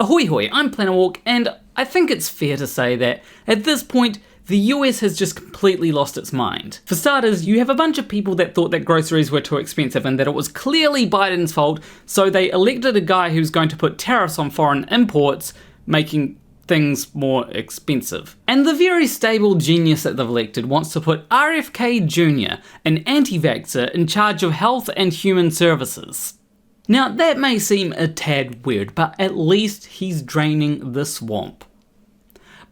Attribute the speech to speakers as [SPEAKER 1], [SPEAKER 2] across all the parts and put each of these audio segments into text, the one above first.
[SPEAKER 1] Ahoy hoy, I'm Planawalk, and I think it's fair to say that at this point, the US has just completely lost its mind. For starters, you have a bunch of people that thought that groceries were too expensive and that it was clearly Biden's fault, so they elected a guy who's going to put tariffs on foreign imports, making things more expensive. And the very stable genius that they've elected wants to put RFK Jr., an anti-vaxxer, in charge of health and human services. Now, that may seem a tad weird, but at least he's draining the swamp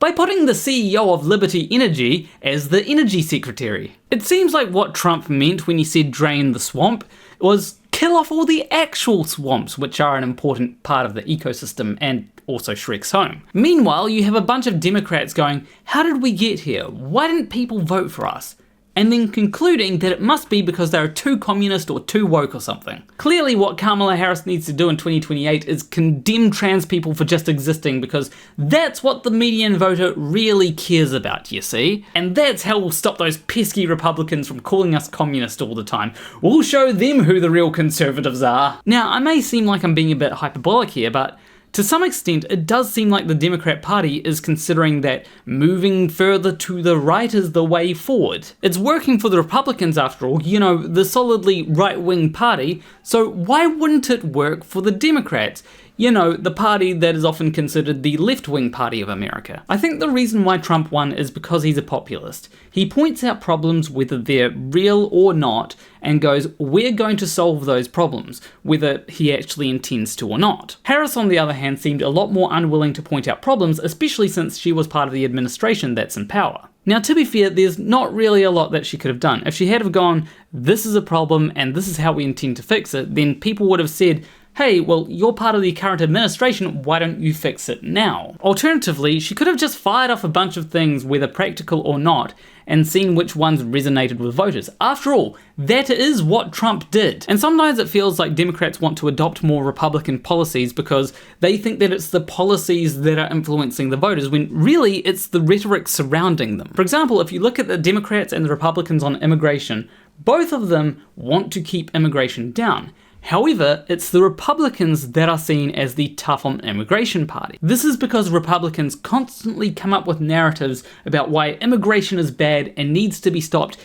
[SPEAKER 1] by putting the CEO of Liberty Energy as the energy secretary. It seems like what Trump meant when he said drain the swamp was kill off all the actual swamps, which are an important part of the ecosystem and also Shrek's home. Meanwhile, you have a bunch of Democrats going, how did we get here? Why didn't people vote for us? And then concluding that it must be because they're too communist or too woke or something. Clearly what Kamala Harris needs to do in 2028 is condemn trans people for just existing, because that's what the median voter really cares about, you see? And that's how we'll stop those pesky Republicans from calling us communist all the time. We'll show them who the real conservatives are. Now, I may seem like I'm being a bit hyperbolic here, but to some extent, it does seem like the Democrat Party is considering that moving further to the right is the way forward. It's working for the Republicans after all, you know, the solidly right-wing party, so why wouldn't it work for the Democrats? You know, the party that is often considered the left-wing party of America. I think the reason why Trump won is because he's a populist. He points out problems whether they're real or not, and goes, we're going to solve those problems, whether he actually intends to or not. Harris, on the other hand, seemed a lot more unwilling to point out problems, especially since she was part of the administration that's in power. Now, to be fair, there's not really a lot that she could have done. If she had have gone, this is a problem and this is how we intend to fix it, then people would have said, hey, well, you're part of the current administration, why don't you fix it now? Alternatively, she could have just fired off a bunch of things, whether practical or not, and seen which ones resonated with voters. After all, that is what Trump did. And sometimes it feels like Democrats want to adopt more Republican policies because they think that it's the policies that are influencing the voters, when really it's the rhetoric surrounding them. For example, if you look at the Democrats and the Republicans on immigration, both of them want to keep immigration down. However, it's the Republicans that are seen as the tough on immigration party. This is because Republicans constantly come up with narratives about why immigration is bad and needs to be stopped,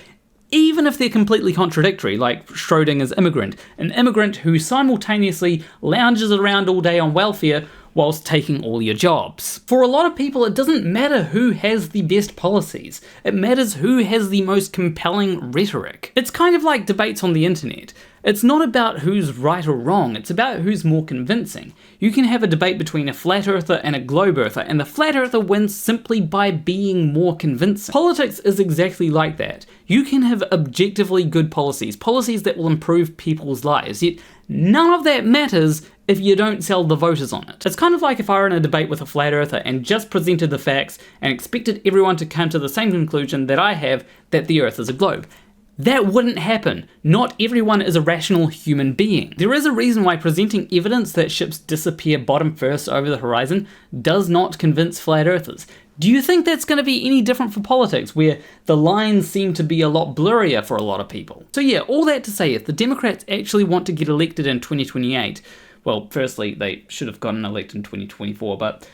[SPEAKER 1] even if they're completely contradictory, like Schrodinger's immigrant, an immigrant who simultaneously lounges around all day on welfare whilst taking all your jobs. For a lot of people, it doesn't matter who has the best policies. It matters who has the most compelling rhetoric. It's kind of like debates on the internet. It's not about who's right or wrong, it's about who's more convincing. You can have a debate between a flat earther and a globe earther, and the flat earther wins simply by being more convincing. Politics is exactly like that. You can have objectively good policies that will improve people's lives, yet none of that matters if you don't sell the voters on it. It's kind of like if I were in a debate with a flat earther and just presented the facts and expected everyone to come to the same conclusion that I have, that the earth is a globe. That wouldn't happen. Not everyone is a rational human being. There is a reason why presenting evidence that ships disappear bottom first over the horizon does not convince flat earthers. Do you think that's going to be any different for politics, where the lines seem to be a lot blurrier for a lot of people? So yeah, all that to say, if the Democrats actually want to get elected in 2028, well, firstly, they should have gotten elected in 2024, but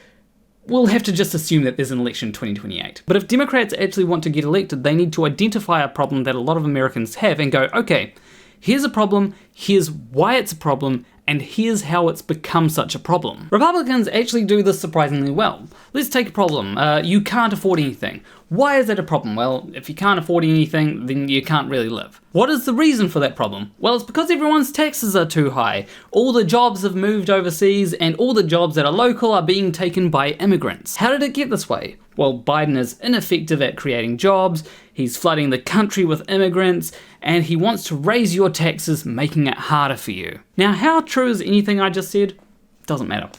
[SPEAKER 1] we'll have to just assume that there's an election in 2028. But if Democrats actually want to get elected, they need to identify a problem that a lot of Americans have and go, okay, here's a problem, here's why it's a problem, and here's how it's become such a problem. Republicans actually do this surprisingly well. Let's take a problem. You can't afford anything. Why is that a problem? Well, if you can't afford anything, then you can't really live. What is the reason for that problem? Well, it's because everyone's taxes are too high. All the jobs have moved overseas, and all the jobs that are local are being taken by immigrants. How did it get this way? Well, Biden is ineffective at creating jobs, he's flooding the country with immigrants, and he wants to raise your taxes, making it harder for you. Now, how true is anything I just said? Doesn't matter.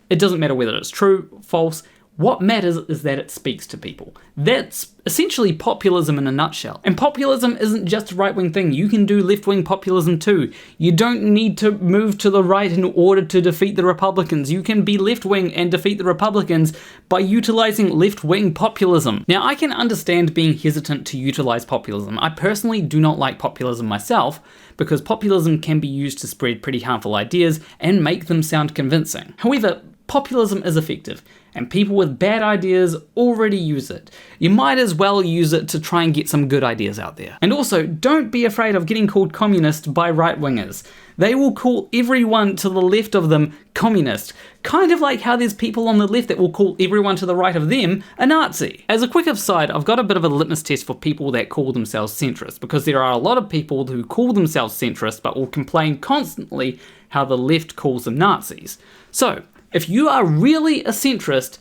[SPEAKER 1] It doesn't matter whether it's true, false. What matters is that it speaks to people. That's essentially populism in a nutshell. And populism isn't just a right-wing thing. You can do left-wing populism too. You don't need to move to the right in order to defeat the Republicans. You can be left-wing and defeat the Republicans by utilizing left-wing populism. Now, I can understand being hesitant to utilize populism. I personally do not like populism myself, because populism can be used to spread pretty harmful ideas and make them sound convincing. However, populism is effective, and people with bad ideas already use it. You might as well use it to try and get some good ideas out there. And also, don't be afraid of getting called communist by right-wingers. They will call everyone to the left of them communist, kind of like how there's people on the left that will call everyone to the right of them a Nazi. As a quick aside, I've got a bit of a litmus test for people that call themselves centrist, because there are a lot of people who call themselves centrist but will complain constantly how the left calls them Nazis. So, if you are really a centrist,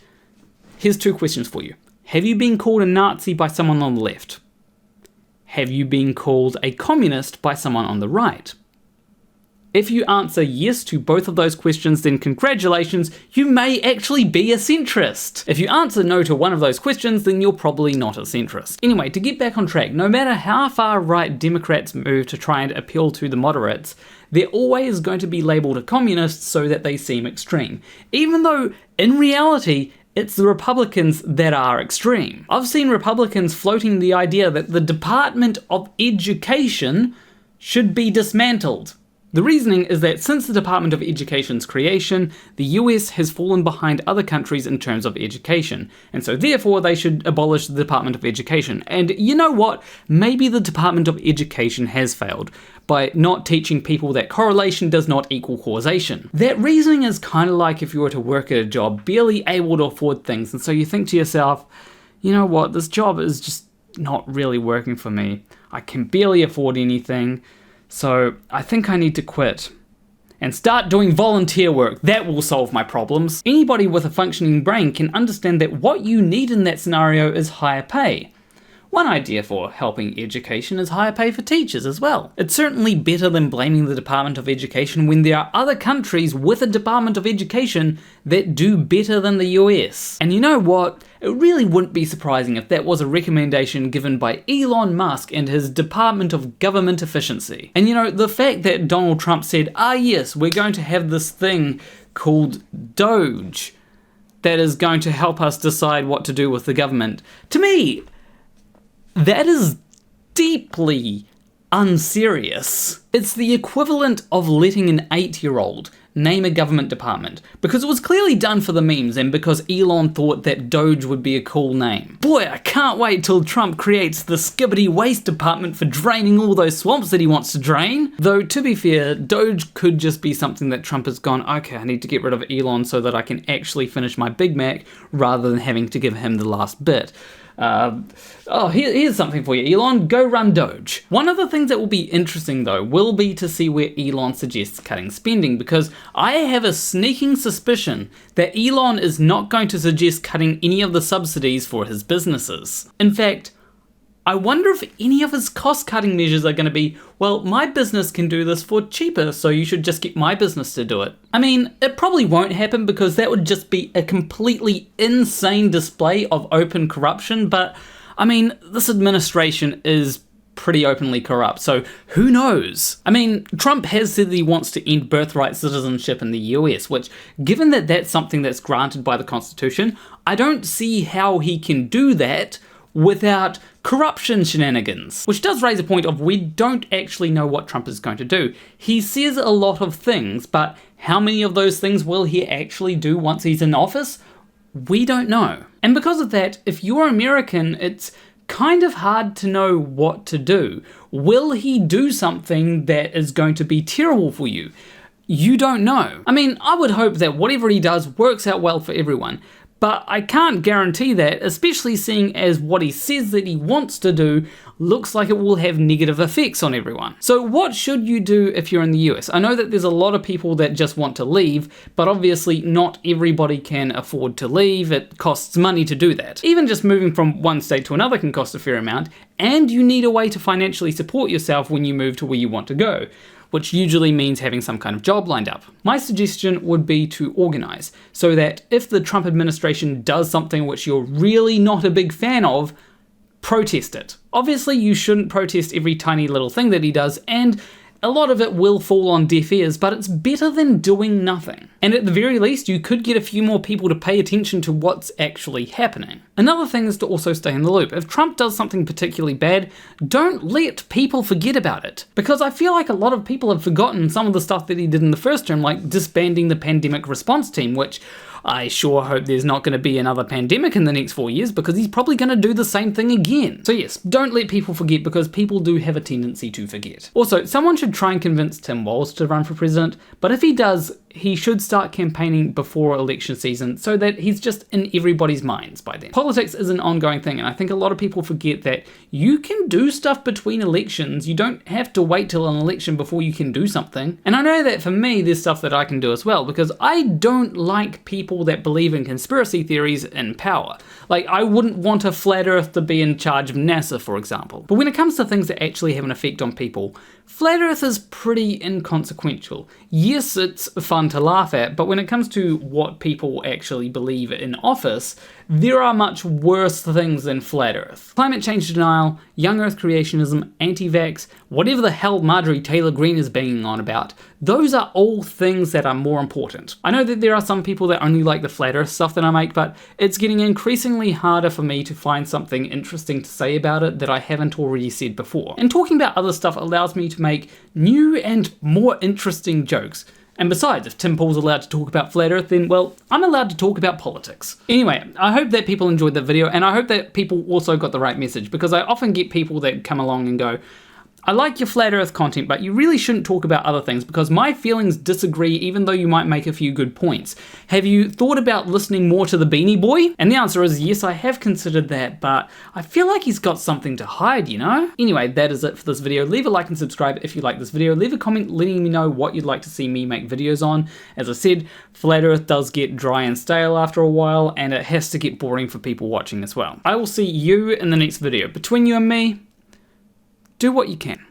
[SPEAKER 1] here's 2 questions for you. Have you been called a Nazi by someone on the left? Have you been called a communist by someone on the right? If you answer yes to both of those questions, then congratulations, you may actually be a centrist. If you answer no to one of those questions, then you're probably not a centrist. Anyway, to get back on track, no matter how far right Democrats move to try and appeal to the moderates, they're always going to be labelled a communist so that they seem extreme, even though in reality, it's the Republicans that are extreme. I've seen Republicans floating the idea that the Department of Education should be dismantled. The reasoning is that since the Department of Education's creation, the US has fallen behind other countries in terms of education, and so therefore they should abolish the Department of Education. And you know what? Maybe the Department of Education has failed by not teaching people that correlation does not equal causation. That reasoning is kind of like if you were to work at a job, barely able to afford things, and so you think to yourself, you know what, this job is just not really working for me. I can barely afford anything. So I think I need to quit and start doing volunteer work. That will solve my problems. Anybody with a functioning brain can understand that what you need in that scenario is higher pay. One idea for helping education is higher pay for teachers as well. It's certainly better than blaming the Department of Education when there are other countries with a Department of Education that do better than the US. And you know what? It really wouldn't be surprising if that was a recommendation given by Elon Musk and his Department of Government Efficiency. And you know, the fact that Donald Trump said, yes, we're going to have this thing called Doge that is going to help us decide what to do with the government. To me, that is deeply unserious. It's the equivalent of letting an 8-year-old name a government department, because it was clearly done for the memes and because Elon thought that Doge would be a cool name. Boy, I can't wait till Trump creates the skibbity waste department for draining all those swamps that he wants to drain. Though, to be fair, Doge could just be something that Trump has gone, okay, I need to get rid of Elon so that I can actually finish my Big Mac rather than having to give him the last bit. Here's something for you, Elon. Go run Doge. One of the things that will be interesting, though, will be to see where Elon suggests cutting spending, because I have a sneaking suspicion that Elon is not going to suggest cutting any of the subsidies for his businesses. In fact, I wonder if any of his cost-cutting measures are going to be, well, my business can do this for cheaper, so you should just get my business to do it. I mean, it probably won't happen because that would just be a completely insane display of open corruption, but, I mean, this administration is pretty openly corrupt, so who knows? I mean, Trump has said that he wants to end birthright citizenship in the US, which, given that that's something that's granted by the Constitution, I don't see how he can do that without corruption shenanigans. Which does raise a point of we don't actually know what Trump is going to do. He says a lot of things, but how many of those things will he actually do once he's in office? We don't know. And because of that, if you're American, it's kind of hard to know what to do. Will he do something that is going to be terrible for you? You don't know. I mean, I would hope that whatever he does works out well for everyone, but I can't guarantee that, especially seeing as what he says that he wants to do looks like it will have negative effects on everyone. So what should you do if you're in the US? I know that there's a lot of people that just want to leave, but obviously not everybody can afford to leave. It costs money to do that. Even just moving from one state to another can cost a fair amount, and you need a way to financially support yourself when you move to where you want to go, which usually means having some kind of job lined up. My suggestion would be to organize, so that if the Trump administration does something which you're really not a big fan of, protest it. Obviously, you shouldn't protest every tiny little thing that he does, and a lot of it will fall on deaf ears, but it's better than doing nothing. And at the very least, you could get a few more people to pay attention to what's actually happening. Another thing is to also stay in the loop. If Trump does something particularly bad, don't let people forget about it. Because I feel like a lot of people have forgotten some of the stuff that he did in the first term, like disbanding the pandemic response team, which I sure hope there's not going to be another pandemic in the next 4 years, because he's probably going to do the same thing again. So yes, don't let people forget, because people do have a tendency to forget. Also, someone should try and convince Tim Walz to run for president, but if he does, he should start campaigning before election season so that he's just in everybody's minds by then. Politics is an ongoing thing, and I think a lot of people forget that you can do stuff between elections. You don't have to wait till an election before you can do something. And I know that for me, there's stuff that I can do as well, because I don't like people that believe in conspiracy theories in power. Like, I wouldn't want a flat earth to be in charge of NASA, for example. But when it comes to things that actually have an effect on people, flat earth is pretty inconsequential. Yes, it's fun to laugh at, but when it comes to what people actually believe in office, there are much worse things than flat earth. Climate change denial, young earth creationism, anti-vax, whatever the hell Marjorie Taylor Greene is banging on about, those are all things that are more important. I know that there are some people that only like the flat earth stuff that I make, but it's getting increasingly harder for me to find something interesting to say about it that I haven't already said before. And talking about other stuff allows me to make new and more interesting jokes. And besides, if Tim Pool's allowed to talk about flat earth, then, well, I'm allowed to talk about politics. Anyway, I hope that people enjoyed that video, and I hope that people also got the right message, because I often get people that come along and go, I like your flat earth content, but you really shouldn't talk about other things because my feelings disagree even though you might make a few good points. Have you thought about listening more to the Beanie Boy? And the answer is yes, I have considered that, but I feel like he's got something to hide, you know? Anyway, that is it for this video. Leave a like and subscribe if you like this video. Leave a comment letting me know what you'd like to see me make videos on. As I said, flat earth does get dry and stale after a while, and it has to get boring for people watching as well. I will see you in the next video. Between you and me, do what you can.